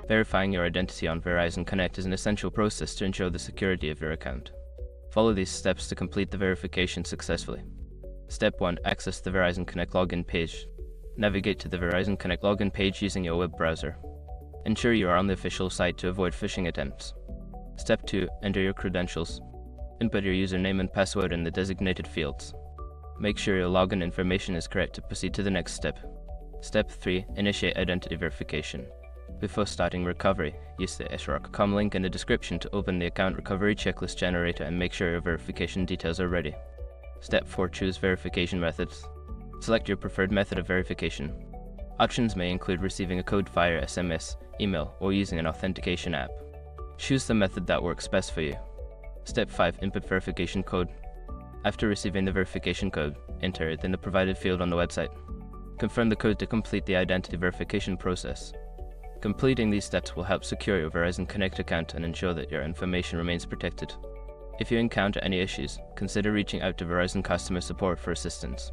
Verifying your identity on Verizon Connect is an essential process to ensure the security of your account. Follow these steps to complete the verification successfully. Step 1. Access the Verizon Connect login page. Navigate to the Verizon Connect login page using your web browser. Ensure you are on the official site to avoid phishing attempts. Step 2. Enter your credentials. Input your username and password in the designated fields. Make sure your login information is correct to proceed to the next step. Step 3. Initiate identity verification. Before starting recovery, use the srock.com link in the description to open the account recovery checklist generator and make sure your verification details are ready. Step 4. Choose verification methods. Select your preferred method of verification. Options may include receiving a code via SMS, email, or using an authentication app. Choose the method that works best for you. Step 5. Input verification code. After receiving the verification code, enter it in the provided field on the website. Confirm the code to complete the identity verification process. Completing these steps will help secure your Verizon Connect account and ensure that your information remains protected. If you encounter any issues, consider reaching out to Verizon customer support for assistance.